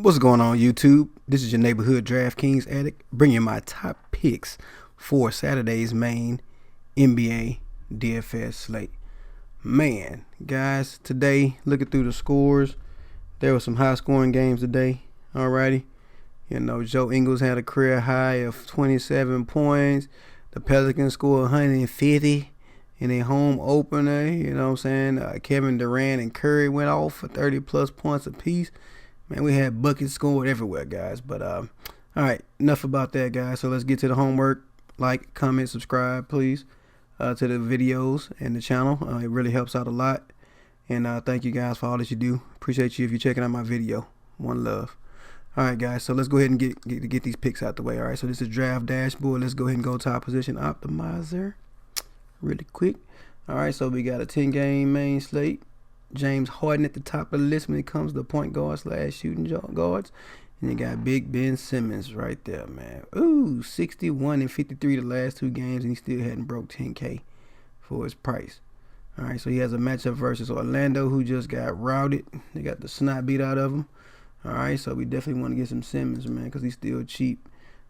What's going on, YouTube? This is your neighborhood DraftKings addict, bringing my top picks for Saturday's main NBA DFS slate. Man, guys, today, looking through the scores, there were some high-scoring games today. Alrighty, Joe Ingles had a career high of 27 points. The Pelicans scored 150 in a home opener. Kevin Durant and Curry went off for 30-plus points apiece. Man, we had buckets scored everywhere, guys. But, all right, enough about that, guys. So let's get to the homework. Like, comment, subscribe, please, to the videos and the channel. It really helps out a lot. And thank you, guys, for all that you do. Appreciate you if you're checking out my video. One love. All right, guys, so let's go ahead and get these picks out the way. All right, so this is Draft Dashboard. Let's go ahead and go to our position optimizer really quick. All right, so we got a 10-game main slate. James Harden at the top of the list when it comes to point guards / shooting guards. And you got Big Ben Simmons right there, man. Ooh, 61 and 53 the last two games, and he still hadn't broke 10K for his price. All right, so he has a matchup versus Orlando, who just got routed. They got the snot beat out of him. All right, so we definitely want to get some Simmons, man, because he's still cheap.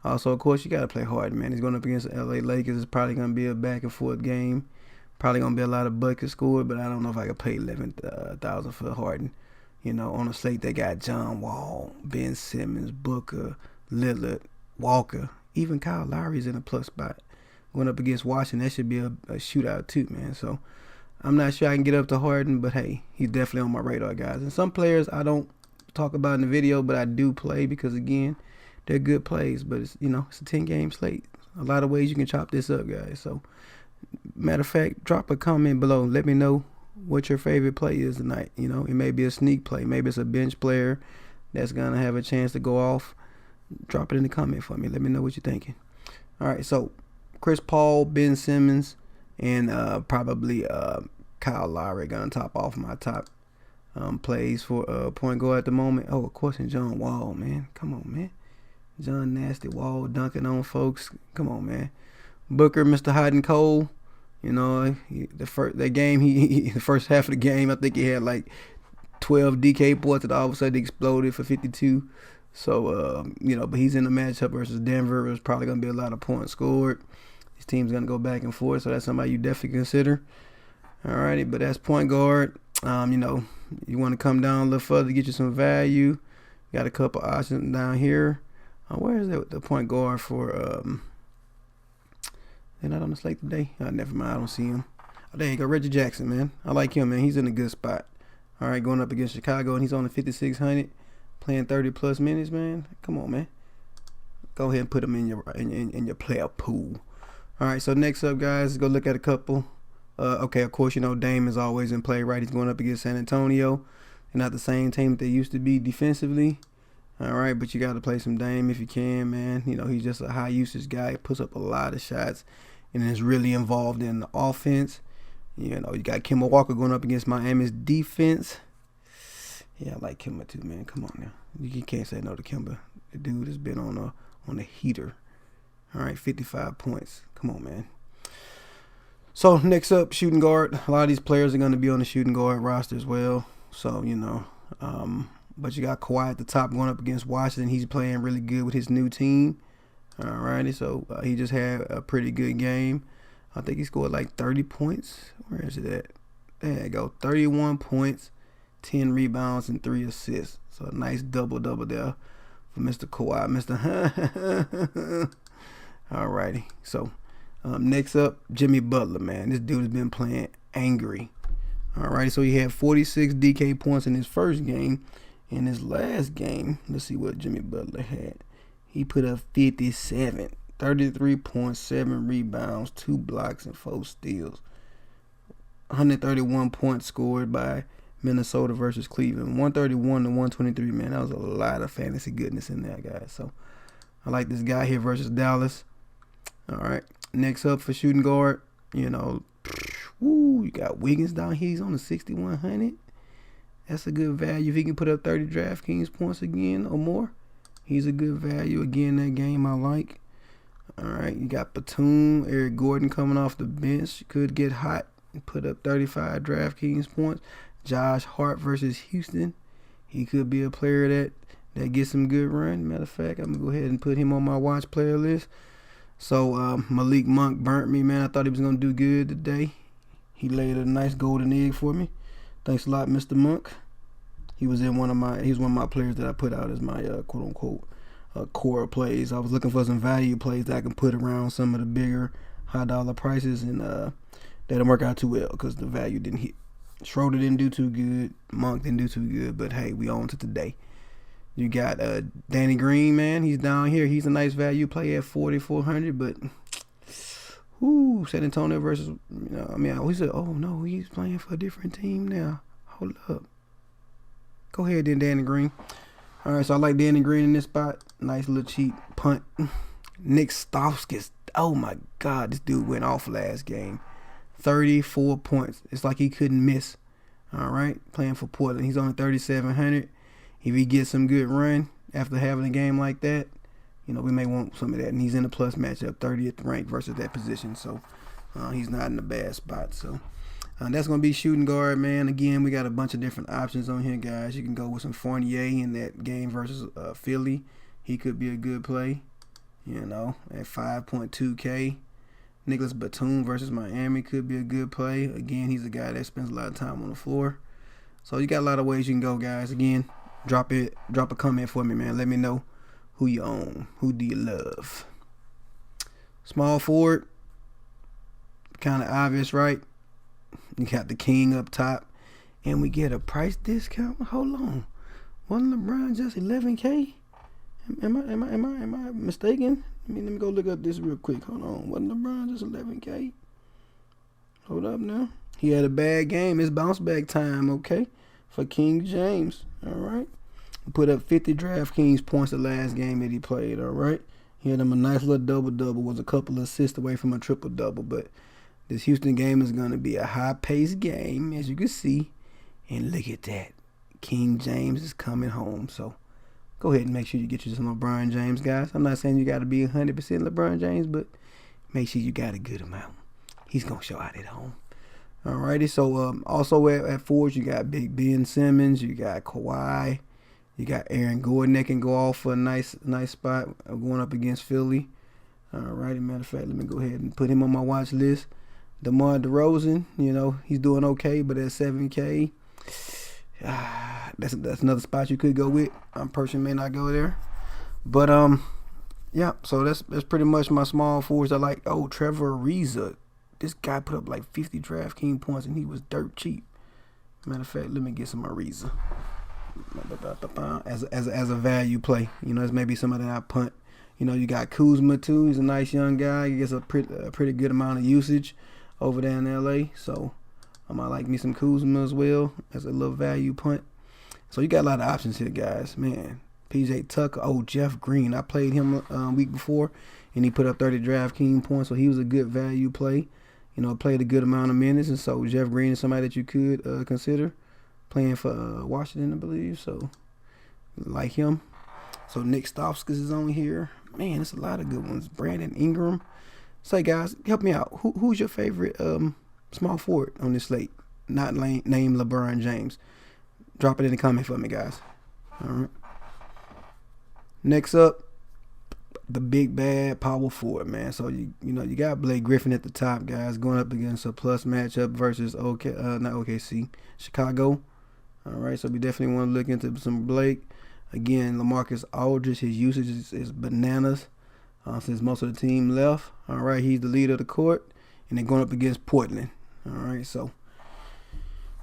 Also, of course, you got to play Harden, man. He's going up against the LA Lakers. It's probably going to be a back-and-forth game. Probably going to be a lot of buckets scored, but I don't know if I could pay $11,000 for Harden. On a slate they got John Wall, Ben Simmons, Booker, Lillard, Walker. Even Kyle Lowry's in a plus spot. Going up against Washington, that should be a shootout too, man. So I'm not sure I can get up to Harden, but hey, he's definitely on my radar, guys. And some players I don't talk about in the video, but I do play because, again, they're good plays. But it's, it's a 10-game slate. A lot of ways you can chop this up, guys. So, matter of fact, drop a comment below. Let me know what your favorite play is tonight. It may be a sneak play. Maybe it's a bench player that's going to have a chance to go off. Drop it in the comment for me. Let me know what you're thinking. All right, so Chris Paul, Ben Simmons, and probably Kyle Lowry going to top off my top plays for point guard at the moment. Oh, of course, and John Wall, man. Come on, man. John Nasty Wall dunking on folks. Come on, man. Booker, Mr. Hot and Cold. The first half of the game, I think he had like 12 DK points, and all of a sudden he exploded for 52. So, but he's in the matchup versus Denver. There's probably going to be a lot of points scored. This team's going to go back and forth, so that's somebody you definitely consider. All righty, but that's point guard. You want to come down a little further to get you some value. Got a couple options down here. Where is the point guard for they're not on the slate today? Never mind, I don't see him. Oh, there you go, Reggie Jackson, man. I like him, man. He's in a good spot. All right, going up against Chicago, and he's on the 5,600, playing 30-plus minutes, man. Come on, man. Go ahead and put him in your player pool. All right, so next up, guys, let's go look at a couple. Okay, of course, Dame is always in play, right? He's going up against San Antonio. They're not the same team that they used to be defensively. All right, but you got to play some Dame if you can, man. He's just a high-usage guy. He puts up a lot of shots and is really involved in the offense. You got Kemba Walker going up against Miami's defense. Yeah, I like Kemba too, man. Come on now. You can't say no to Kemba. The dude has been on a heater. All right, 55 points. Come on, man. So, next up, shooting guard. A lot of these players are going to be on the shooting guard roster as well. So, but you got Kawhi at the top going up against Washington. He's playing really good with his new team. All righty, so he just had a pretty good game. I think he scored like 30 points. Where is it at? There you go, 31 points, 10 rebounds, and 3 assists. So a nice double-double there for Mr. Kawhi. All righty, so next up, Jimmy Butler, man. This dude has been playing angry. All righty, so he had 46 DK points in his first game. In his last game, let's see what Jimmy Butler had. He put up 57, 33.7 rebounds, 2 blocks, and 4 steals. 131 points scored by Minnesota versus Cleveland. 131 to 123, man. That was a lot of fantasy goodness in there, guys. So I like this guy here versus Dallas. All right. Next up for shooting guard, you got Wiggins down here. He's on the 6,100. That's a good value. If he can put up 30 DraftKings points again or more, he's a good value. Again, that game I like. All right, you got Batum, Eric Gordon coming off the bench. Could get hot and put up 35 DraftKings points. Josh Hart versus Houston. He could be a player that that gets some good run. Matter of fact, I'm going to go ahead and put him on my watch player list. So Malik Monk burnt me, man. I thought he was going to do good today. He laid a nice golden egg for me. Thanks a lot, Mr. Monk. He was one of my players that I put out as my quote unquote core plays. I was looking for some value plays that I can put around some of the bigger high dollar prices, and that didn't work out too well because the value didn't hit. Schroeder didn't do too good. Monk didn't do too good, but hey, we on to today. You got Danny Green, man. He's down here. He's a nice value play at 4,400, but San Antonio versus, we said, oh no, he's playing for a different team now. Hold up. Go ahead then, Danny Green. All right, so I like Danny Green in this spot. Nice little cheap punt. Nick Stauskas. Oh my God, this dude went off last game. 34 points. It's like he couldn't miss. All right, playing for Portland. He's on 3,700. If he gets some good run after having a game like that, we may want some of that. And he's in a plus matchup, 30th ranked versus that position. So he's not in a bad spot. So that's going to be shooting guard, man. Again, we got a bunch of different options on here, guys. You can go with some Fournier in that game versus Philly. He could be a good play, at 5.2K. Nicholas Batum versus Miami could be a good play. Again, he's a guy that spends a lot of time on the floor. So you got a lot of ways you can go, guys. Again, drop a comment for me, man. Let me know who you own. Who do you love? Small forward, kind of obvious, right? You got the king up top, and we get a price discount. Hold on, wasn't LeBron just 11K? Am I mistaken? Let me go look up this real quick. Hold on, wasn't LeBron just 11K? Hold up now. He had a bad game. It's bounce back time, okay, for King James. All right, put up 50 DraftKings points the last game that he played. All right, he had him a nice little double. Was a couple of assists away from a triple double, but this Houston game is going to be a high-paced game, as you can see. And look at that. King James is coming home. So go ahead and make sure you get you some LeBron James, guys. I'm not saying you got to be 100% LeBron James, but make sure you got a good amount. He's going to show out at home. Alrighty, so also at forwards, you got Big Ben Simmons. You got Kawhi. You got Aaron Gordon that can go off for a nice spot going up against Philly. Alrighty, matter of fact, let me go ahead and put him on my watch list. DeMar DeRozan, he's doing okay, but at 7K, that's another spot you could go with. I personally may not go there, but yeah. So that's pretty much my small forwards. I like Trevor Ariza. This guy put up like 50 DraftKings points and he was dirt cheap. Matter of fact, let me get some Ariza as a value play. It's maybe somebody that I punt. You got Kuzma too. He's a nice young guy. He gets a pretty good amount of usage over there in LA, so I might like me some Kuzma as well as a little value punt. So you got a lot of options here, guys. Man, PJ Tucker, Jeff Green. I played him week before, and he put up 30 DraftKings points, so he was a good value play. Played a good amount of minutes, and so Jeff Green is somebody that you could consider playing for Washington, I believe. So like him. So Nick Stauskas is on here. Man, it's a lot of good ones. Brandon Ingram. Say, guys, help me out. Who's your favorite small forward on this slate? Not named LeBron James. Drop it in the comment for me, guys. All right. Next up, the big bad power forward, man. So you got Blake Griffin at the top, guys, going up against a plus matchup versus not OKC, Chicago. All right, so we definitely want to look into some Blake. Again, LaMarcus Aldridge, his usage is bananas. Since most of the team left. All right, he's the leader of the court, and they're going up against Portland. All right, so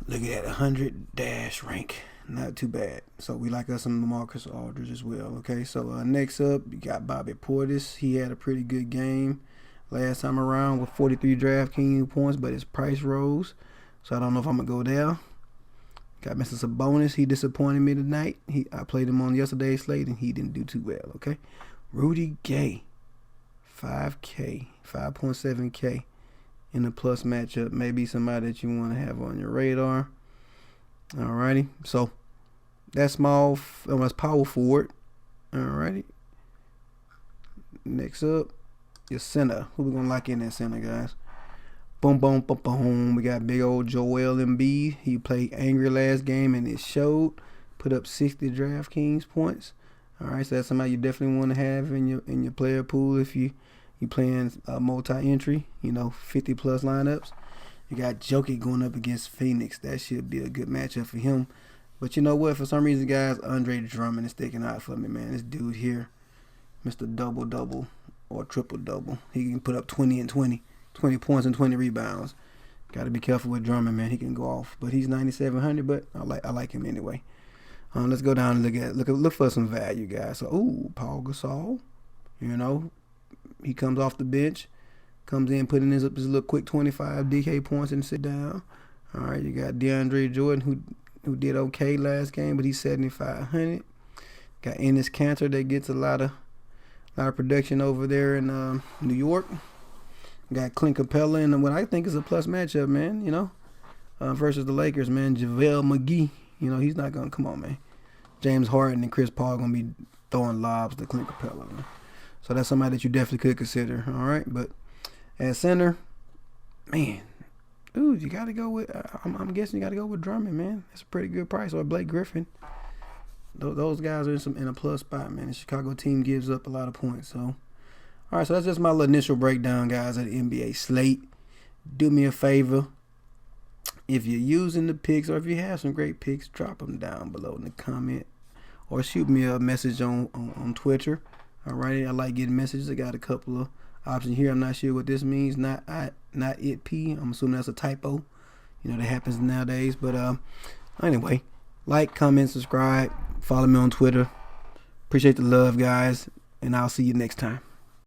look at that, 100- rank. Not too bad. So we like us some LaMarcus Aldridge as well. Okay, so next up, you got Bobby Portis. He had a pretty good game last time around with 43 DraftKings points, but his price rose. So I don't know if I'm going to go down. Got Mr. Sabonis. He disappointed me tonight. I played him on yesterday's slate, and he didn't do too well. Okay, Rudy Gay. 5K, 5.7K in the plus matchup. Maybe somebody that you want to have on your radar. Alrighty, so that's that's power forward. Alrighty. Next up, your center. Who we gonna like in that center, guys? Boom, boom, boom, boom. We got big old Joel Embiid. He played angry last game and it showed. Put up 60 DraftKings points. All right, so that's somebody you definitely want to have in your player pool if you playing multi-entry, 50 plus lineups. You got Jokic going up against Phoenix. That should be a good matchup for him. But you know what? For some reason, guys, Andre Drummond is sticking out for me, man. This dude here, Mr. Double-Double or Triple-Double. He can put up 20 and 20 points and 20 rebounds. Got to be careful with Drummond, man. He can go off. But he's 9,700, but I like him anyway. Let's go down and look for some value, guys. So, Pau Gasol, he comes off the bench, comes in, putting his little quick 25 DK points and sit down. All right, you got DeAndre Jordan, who did okay last game, but he's 7,500. Got Enes Kanter that gets a lot of production over there in New York. Got Clint Capella in what I think is a plus matchup, man. Versus the Lakers, man. JaVale McGee, he's not gonna come on, man. James Harden and Chris Paul gonna be throwing lobs to Clint Capella, man. So that's somebody that you definitely could consider. All right, but at center, man, you got to go with. I'm guessing you got to go with Drummond, man. That's a pretty good price. Or Blake Griffin. Those guys are in a plus spot, man. The Chicago team gives up a lot of points. So, all right, so that's just my little initial breakdown, guys, of the NBA slate. Do me a favor. If you're using the picks or if you have some great picks, drop them down below in the comment or shoot me a message on Twitter. All right, I like getting messages. I got a couple of options here. I'm not sure what this means. Not it P. I'm assuming that's a typo. That happens nowadays. But anyway, like, comment, subscribe, follow me on Twitter. Appreciate the love, guys, and I'll see you next time.